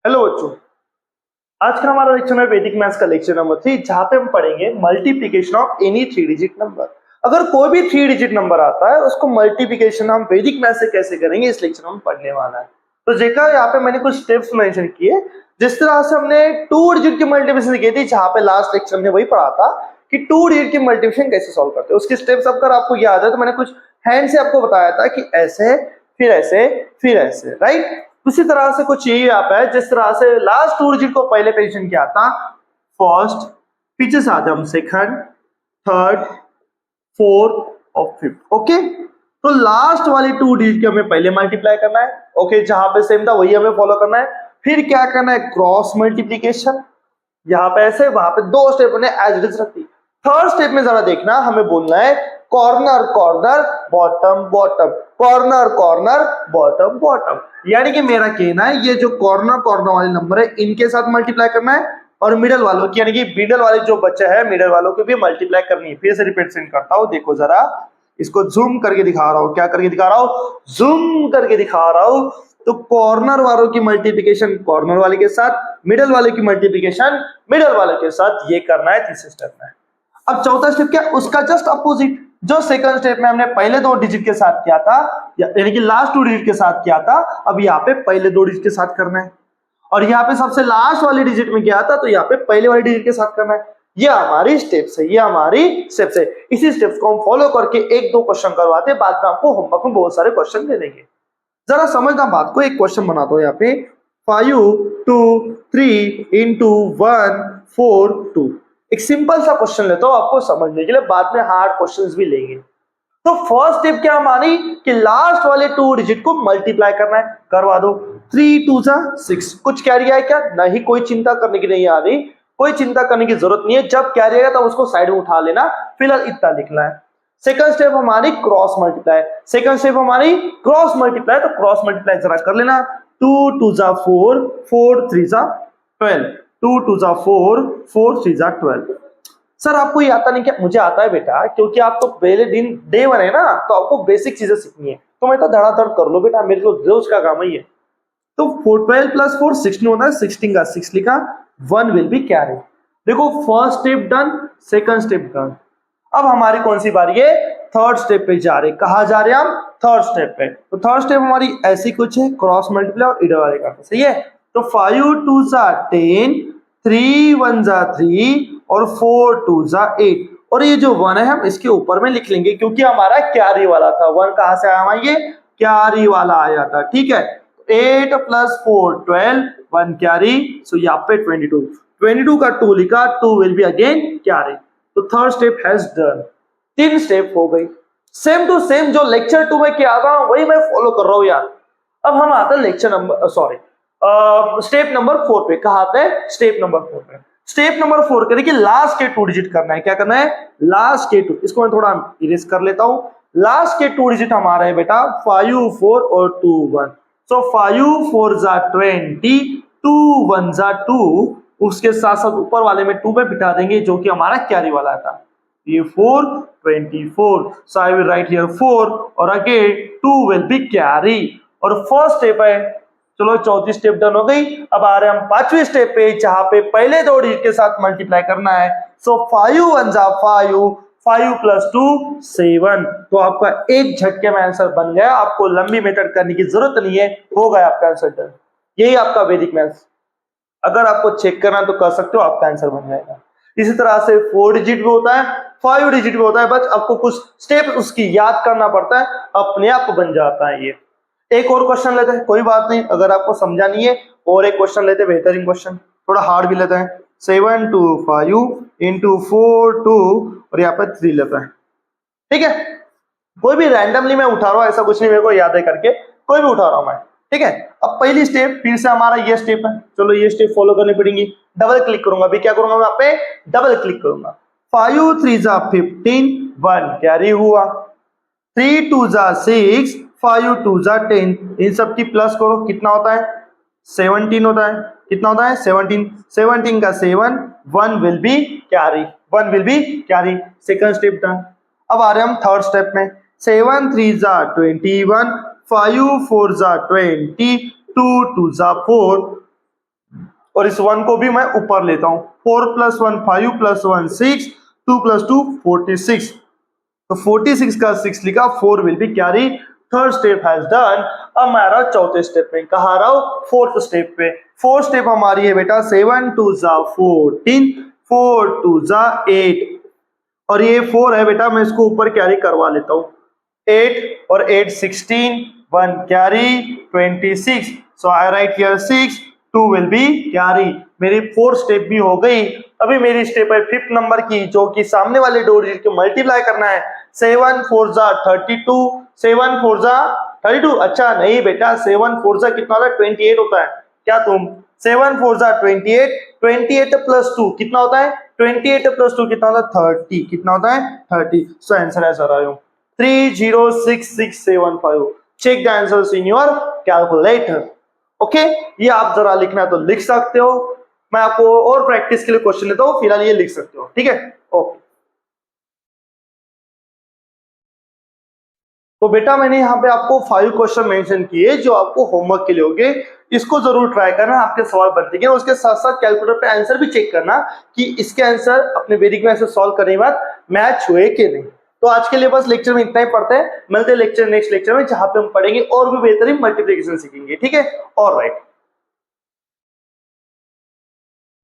Hello बच्चों, आज का हमारा लेक्चर है वैदिक मैथ्स का लेक्चर नंबर 3, जहां पे हम पढ़ेंगे multiplication of any three digit number. अगर कोई भी थ्री डिजिट नंबर आता है उसको मल्टीप्लिकेशन हम वैदिक मैथ्स से कैसे करेंगे, इस लेक्चर में हम पढ़ने वाला है। तो देखा यहाँ पे मैंने कुछ स्टेप्स मेंशन किए जिस तरह से हमने टू डिजिट की मल्टीप्लिकेशन की थी, जहां पे लास्ट लेक्चर में वही पढ़ा था कि टू डिजिट की मल्टीप्लिकेशन कैसे सॉल्व करते हैं। उसके स्टेप्स अगर आपको याद है तो मैंने कुछ हैंड से आपको बताया था कि ऐसे फिर ऐसे फिर ऐसे, राइट। उसी तरह से कुछ यही यहाँ पे है, जिस तरह से लास्ट टू डिजिट को पहले पोजीशन किया था फर्स्ट, पीछे से आज हम सेकंड, थर्ड, फोर्थ और फिफ्थ। ओके, तो लास्ट वाली टू डिजिट को हमें पहले मल्टीप्लाई करना है। ओके, जहां पे सेम था वही हमें फॉलो करना है। फिर क्या करना है, क्रॉस मल्टीप्लीकेशन। यहाँ पे ऐसे, वहां पे दो स्टेप ने एज इट इज रखी। थर्ड स्टेप में जरा देखना, हमें बोलना है corner corner bottom bottom, corner corner bottom bottom. यानी कि मेरा कहना है ये जो कॉर्नर कॉर्नर वाले नंबर है इनके साथ मल्टीप्लाई करना है, और मिडल वालों की यानी कि मिडल वाले जो बच्चे हैं मिडल वालों की भी मल्टीप्लाई करनी है। फिर से रिप्रेजेंट करता हूं, देखो जरा, इसको जूम करके दिखा रहा हूं। क्या करके दिखा रहा हूं? जूम करके दिखा रहा हूं। तो कॉर्नर वालों की मल्टीप्लिकेशन कॉर्नर वाले के साथ, मिडल वाले की मल्टीप्लिकेशन मिडल वाले के साथ, ये करना है तीसरे स्टेप में। अब चौथा स्टेप क्या, उसका जस्ट अपोजिट, जो सेकंड स्टेप में हमने पहले दो डिजिट के साथ किया था, यानी कि लास्ट टू डिजिट के साथ किया था, अब यहाँ पे पहले दो डिजिट के साथ करना है। और यहाँ पे सबसे लास्ट वाली डिजिट में किया था तो यहाँ पे पहले वाली डिजिट के साथ करना है। ये हमारी स्टेप्स है, ये हमारी स्टेप्स है। इसी स्टेप्स को हम फॉलो करके एक दो क्वेश्चन करवाते हैं, बाद में आपको होमवर्क में बहुत सारे क्वेश्चन दे देंगे। जरा समझना बात को, एक क्वेश्चन बना दो यहाँ पे, 5 2 3 into 1 4 2। एक सिंपल सा क्वेश्चन लेता हूं आपको समझने के लिए, बाद में हार्ड क्वेश्चंस भी लेंगे। तो फर्स्ट स्टेप क्या हमारी कि लास्ट वाले टू डिजिट को मल्टीप्लाई करना है, करवा दो। 3 2 6। कुछ कैरी है क्या? नहीं, कोई चिंता करने की नहीं आ रही, कोई चिंता करने की जरूरत नहीं है। जब कैरी आएगा तब उसको साइड में उठा लेना, फिलहाल इतना लिखना है। सेकंड स्टेप हमारी क्रॉस मल्टीप्लाई, सेकंड स्टेप हमारी क्रॉस मल्टीप्लाई, तो क्रॉस मल्टीप्लाई जरा कर लेना। 2 2 4 4 3 12, 2 2 4 4 3 12। सर आपको ये आता नहीं क्या? मुझे आता है बेटा, क्योंकि आप तो पहले दिन डे वन है ना, तो आपको बेसिक चीजें सीखनी है, तो मैं तो धड़ाधड़ कर लो बेटा, मेरे को रोज का काम है ये। तो 12 प्लस 4 16 होता है, 16 का 6 लिखा, 1 विल बी कैरी। देखो first step done, second step done. अब हमारी कौन सी बारी है? थर्ड स्टेप पे जा रहे। कहा जा रहे हम? थर्ड स्टेप पे। तो थर्ड स्टेप हमारी ऐसी कुछ है, क्रॉस मल्टीप्लाई और इधर वाले का, सही है। तो 5 2 10, 3 1 3 और 4 2 8। और ये जो 1 है हम इसके ऊपर में लिख लेंगे, क्योंकि हमारा कैरी वाला था। 1 कहां से आया हमारा? ये कैरी वाला आया था, ठीक है। 8 प्लस 4 12, 1 कैरी, सो यहाँ पे 22 का 2 लिखा, 2 विल बी अगेन कैरी। तो थर्ड स्टेप हैज डन। तीन स्टेप हो गई, सेम टू सेम जो लेक्चर 2 में किया था वही मैं फॉलो कर रहा हूं यार। अब हम आते हैं लेक्चर नंबर स्टेप नंबर 4 पे। कहा आते हैं? स्टेप नंबर 4 पे। स्टेप नंबर 4 करें कि लास्ट के टू डिजिट करना है। क्या करना है? लास्ट के टू, इसको मैं थोड़ा इरेज कर लेता हूं। लास्ट के टू डिजिट हमारा है बेटा 5 4 और 2 1। सो 5 4 20, 2 1 2, उसके साथ साथ ऊपर वाले में 2 में बिठा देंगे, जो कि हमारा कैरी वाला था। ये 4 24, सो आई विल राइट हियर 4 और अगेन 2 विल बी कैरी। और फर्स्ट स्टेप है, चलो चौथी स्टेप डन हो गई। अब आ रहे हम पांचवी स्टेप पे, जहां पे पहले दो डिजिट के साथ मल्टीप्लाई करना है। सो 5 1 5, 5 प्लस 2 7। तो आपका एक झटके में आंसर बन गया, आपको लंबी मेथड करने की जरूरत नहीं है, हो गया आपका आंसर डन। यही आपका वैदिक मैथ्स, अगर आपको चेक करना तो कर सकते हो, आपका आंसर बन जाएगा। इसी तरह से 4 डिजिट भी होता है, 5 डिजिट भी होता है, बस आपको कुछ स्टेप उसकी याद करना पड़ता है, अपने आप बन जाता है ये। एक और क्वेश्चन लेते हैं, कोई बात नहीं, अगर आपको समझा नहीं है और एक क्वेश्चन लेते हैं, बेहतरीन क्वेश्चन, थोड़ा हार्ड भी लेते हैं। 7 2 5 into 4 2 और यहाँ पर 3 लेता है, ठीक है। कोई भी रैंडमली मैं उठा रहा हूँ, ऐसा कुछ नहीं, मेरे को याद है करके कोई भी उठा रहा हूँ मैं, ठीक है। अब पहली स्टेप फिर से हमारा ये स्टेप है, चलो ये स्टेप फॉलो करनी पड़ेगी। डबल क्लिक करूंगा, अभी क्या करूंगा मैं यहाँ पे? डबल क्लिक करूंगा। 5 3 15, 1 कैरी हुआ। 3 2 6, 5 2 10, इन सब की प्लस करो, कितना होता है? 17 होता है। कितना होता है? 17। 17 का 7, 1 will be carry, 1 will be carry. Second step done. अब आ रहे हम थर्ड स्टेप में। 7 3 21, 5 4 20, 2 2 4, और इस 1 को भी मैं ऊपर लेता हूं। 4 + 1 5 + 1 6, 2 + 2 46। तो 46 का 6 लिखा, 4 will be carry. Third step has done. अब मैं आ रहा हूं चौथे स्टेप में। कहा आ रहा हूं? फोर्थ स्टेप पे। फोर्थ स्टेप हमारी है बेटा 7 2 14, 4 2 8, और ये 4 है बेटा, मैं इसको ऊपर कैरी करवा लेता हूं। 8 और 8 16, 1 carry 26। So I right here 6, 2 will be carry. मेरी 4 स्टेप भी हो गई। अभी मेरी स्टेप है 5th नंबर की, जो कि सामने वाले दो डिजिट को मल्टीप्लाई करना है। 7 4 32, 7 4 32। अच्छा नहीं बेटा, 7 4 कितना होता है? 28 होता है। क्या तुम 7 4 28, 28 + 2 कितना होता है? 28 + 2 कितना होता है? 30। कितना होता है? 30। सो आंसर है sir 306675। Check the answers in your calculator. Okay, ये आप जरा लिखना है तो लिख सकते हो। मैं आपको और प्रैक्टिस के लिए क्वेश्चन लेता हूं, फिलहाल ये लिख सकते हो। ठीक है, ओके। तो बेटा मैंने यहाँ पे आपको 5 क्वेश्चन मेंशन किए जो आपको होमवर्क के लिए होंगे। इसको जरूर ट्राई करना, आपके सवाल बनते हैं। उसके साथ साथ कैलकुलेटर पे आंसर भी चेक करना कि इसके आंसर अपने वैदिक मैथ से सॉल्व करने के बाद मैच हुए कि नहीं। तो आज के लिए बस लेक्चर में इतना ही पढ़ते हैं। मिलते हैं नेक्स्ट लेक्चर में, जहां पे हम पढ़ेंगे और भी बेहतरीन मल्टीप्लिकेशन सीखेंगे। ठीक है, ऑलराइट।